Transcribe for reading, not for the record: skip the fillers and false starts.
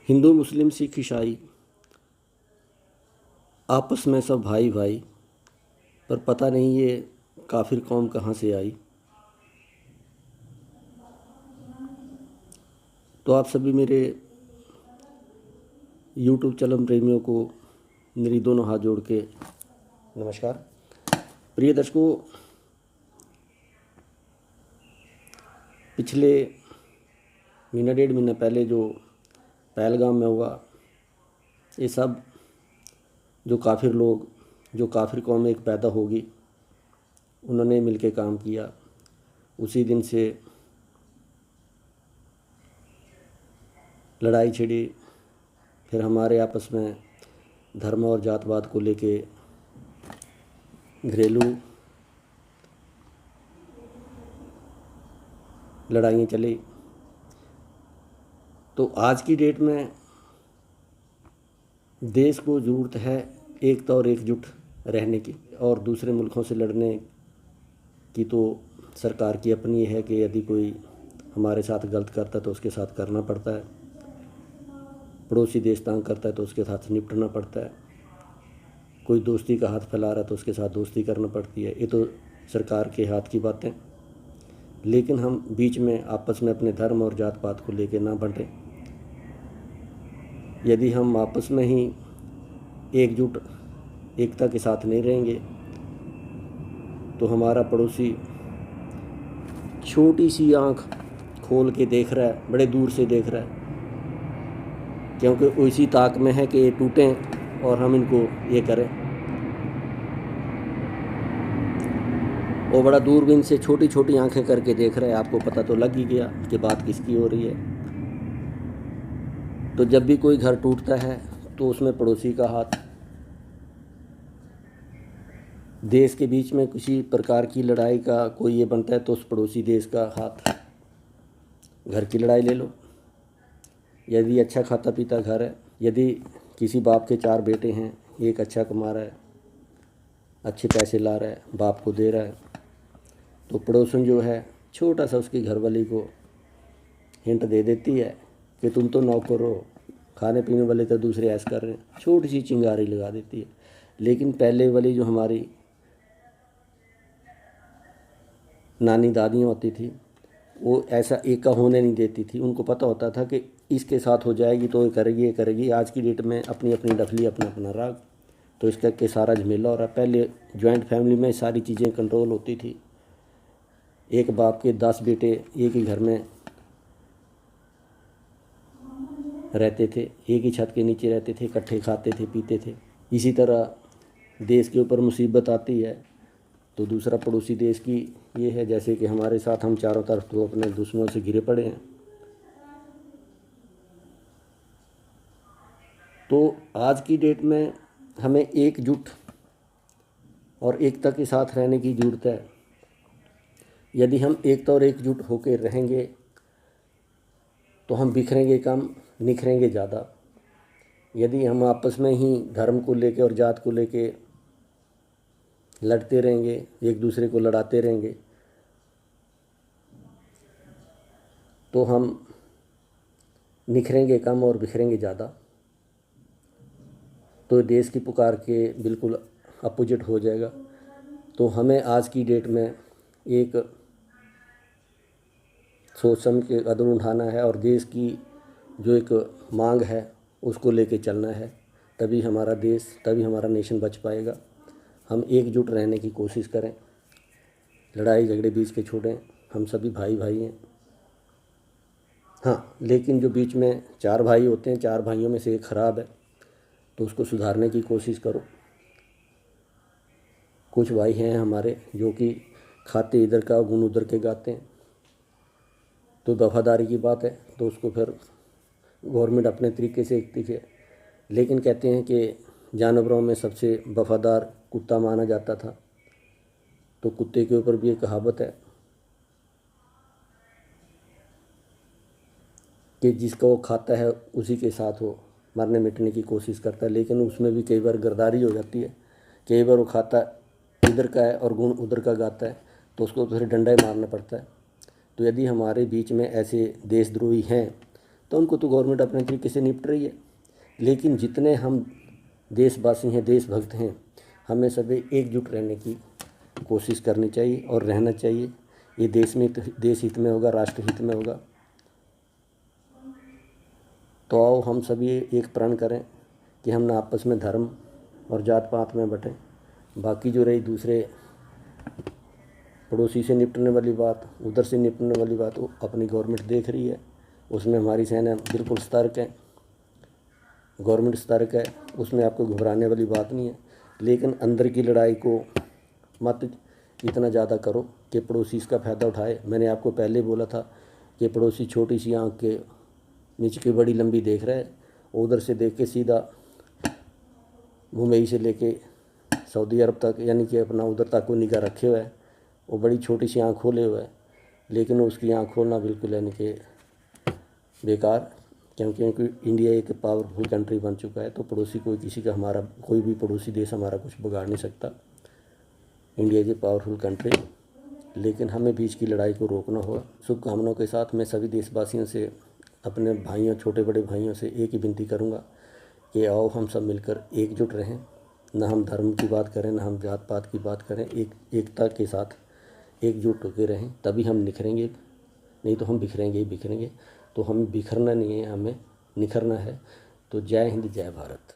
हिंदू मुस्लिम सिख ईसाई आपस में सब भाई भाई, पर पता नहीं ये काफिर कौम कहाँ से आई। तो आप सभी मेरे यूट्यूब चैनल प्रेमियों को मेरी दोनों हाथ जोड़ के नमस्कार। प्रिय दर्शकों, पिछले महीना डेढ़ महीना पहले जो पहलगाम में हुआ, ये सब जो काफिर लोग, जो काफिर कौम एक पैदा होगी, उन्होंने मिलके काम किया। उसी दिन से लड़ाई छिड़ी। फिर हमारे आपस में धर्म और जातवाद को लेके घरेलू लड़ाइयाँ चली। तो आज की डेट में देश को ज़रूरत है एकता और एकजुट रहने की, और दूसरे मुल्कों से लड़ने की तो सरकार की अपनी है कि यदि कोई हमारे साथ गलत करता है तो उसके साथ करना पड़ता है, पड़ोसी देश तंग करता है तो उसके साथ निपटना पड़ता है, कोई दोस्ती का हाथ फैला रहा है तो उसके साथ दोस्ती करना पड़ती है। ये तो सरकार के हाथ की बातें। लेकिन हम बीच में आपस में अपने धर्म और जात पात को लेके ना बंटें। यदि हम आपस में ही एकजुट एकता के साथ नहीं रहेंगे तो हमारा पड़ोसी छोटी सी आँख खोल के देख रहा है, बड़े दूर से देख रहा है, क्योंकि वो इसी ताक में है कि ये टूटें और हम इनको ये करें। वो बड़ा दूरबीन से छोटी छोटी आंखें करके देख रहा है। आपको पता तो लग ही गया कि बात किसकी हो रही है। तो जब भी कोई घर टूटता है तो उसमें पड़ोसी का हाथ, देश के बीच में किसी प्रकार की लड़ाई का कोई ये बनता है तो उस पड़ोसी देश का हाथ। घर की लड़ाई ले लो, यदि अच्छा खाता पीता घर है, यदि किसी बाप के 4 बेटे हैं, एक अच्छा कमा रहा है, अच्छे पैसे ला रहा है, बाप को दे रहा है, तो पड़ोसन जो है छोटा सा उसकी घरवाली को हिंट दे देती है कि तुम तो नौकर हो, खाने पीने वाले तो दूसरे ऐश कर रहे हैं, छोटी सी चिंगारी लगा देती है। लेकिन पहले वाली जो हमारी नानी दादियाँ होती थी, वो ऐसा एका होने नहीं देती थी। उनको पता होता था कि इसके साथ हो जाएगी तो ये करेगी, ये करेगी। आज की डेट में अपनी अपनी डफली, अपना अपना राग, तो इस करके सारा झमेला हो रहा है। पहले जॉइंट फैमिली में सारी चीज़ें कंट्रोल होती थी। एक बाप के 10 बेटे एक ही घर में रहते थे, एक ही छत के नीचे रहते थे, इकट्ठे खाते थे, पीते थे। इसी तरह देश के ऊपर मुसीबत आती है तो दूसरा पड़ोसी देश की ये है, जैसे कि हमारे साथ हम चारों तरफ तो अपने दुश्मनों से घिरे पड़े हैं। तो आज की डेट में हमें एकजुट और एकता के साथ रहने की ज़रूरत है। यदि हम एकता और एकजुट होकर रहेंगे तो हम बिखरेंगे कम, निखरेंगे ज़्यादा। यदि हम आपस में ही धर्म को लेके और जात को लेके लड़ते रहेंगे, एक दूसरे को लड़ाते रहेंगे, तो हम निखरेंगे कम और बिखरेंगे ज़्यादा। तो देश की पुकार के बिल्कुल अपोजिट हो जाएगा। तो हमें आज की डेट में एक सोच समझ के कदम उठाना है और देश की जो एक मांग है उसको लेके चलना है। तभी हमारा देश, तभी हमारा नेशन बच पाएगा। हम एकजुट रहने की कोशिश करें, लड़ाई झगड़े बीच के छोड़ें। हम सभी भाई भाई हैं। हाँ, लेकिन जो बीच में 4 भाई होते हैं, 4 भाइयों में से एक ख़राब है तो उसको सुधारने की कोशिश करो। कुछ भाई हैं हमारे जो कि खाते इधर का गुण उधर के गाते हैं, तो वफादारी की बात है तो उसको फिर गवर्नमेंट अपने तरीके से एक दिखे। लेकिन कहते हैं कि जानवरों में सबसे वफादार कुत्ता माना जाता था, तो कुत्ते के ऊपर भी एक कहावत है कि जिसका वो खाता है उसी के साथ वो मरने मिटने की कोशिश करता है। लेकिन उसमें भी कई बार गद्दारी हो जाती है। कई बार वो खाता इधर का है और गुण उधर का गाता है तो उसको फिर डंडा ही मारना पड़ता है। तो यदि हमारे बीच में ऐसे देशद्रोही हैं तो उनको तो गवर्नमेंट अपने तरीके से निपट रही है। लेकिन जितने हम देशवासी हैं, देशभक्त हैं, हमें सभी एकजुट रहने की कोशिश करनी चाहिए और रहना चाहिए। ये देश हित में होगा, राष्ट्र हित में होगा। तो आओ हम सभी एक प्रण करें कि हम ना आपस में धर्म और जात पात में बटें। बाकी जो रही दूसरे पड़ोसी से निपटने वाली बात, उधर से निपटने वाली बात, वो अपनी गवर्नमेंट देख रही है, उसमें हमारी सेना बिल्कुल सतर्क है, गवर्नमेंट सतर्क है, उसमें आपको घबराने वाली बात नहीं है। लेकिन अंदर की लड़ाई को मत इतना ज़्यादा करो कि पड़ोसी इसका फ़ायदा उठाए। मैंने आपको पहले बोला था कि पड़ोसी छोटी सी आँख के नीचे की बड़ी लंबी देख रहा है, उधर से देख के सीधा मुंबई से लेके सऊदी अरब तक, यानी कि अपना उधर तक को निगाह रखे हुआ है। वो बड़ी छोटी सी आँख खोले हुआ है, लेकिन उसकी आँख खोलना बिल्कुल यानी कि बेकार, क्योंकि इंडिया एक पावरफुल कंट्री बन चुका है। तो पड़ोसी हमारा कोई भी पड़ोसी देश हमारा कुछ बिगाड़ नहीं सकता। India is a powerful country, लेकिन हमें बीच की लड़ाई को रोकना होगा। शुभकामनाओं के साथ मैं सभी देशवासियों से, अपने भाइयों, छोटे बड़े भाइयों से एक ही विनती करूँगा कि आओ हम सब मिलकर एकजुट रहें। ना हम धर्म की बात करें, ना हम जात पात की बात करें, एकता के साथ एकजुट होकर रहें, तभी हम निखरेंगे। नहीं तो हम बिखरेंगे ही बिखरेंगे। तो हमें बिखरना नहीं है, हमें निखरना है। तो जय हिंद, जय भारत।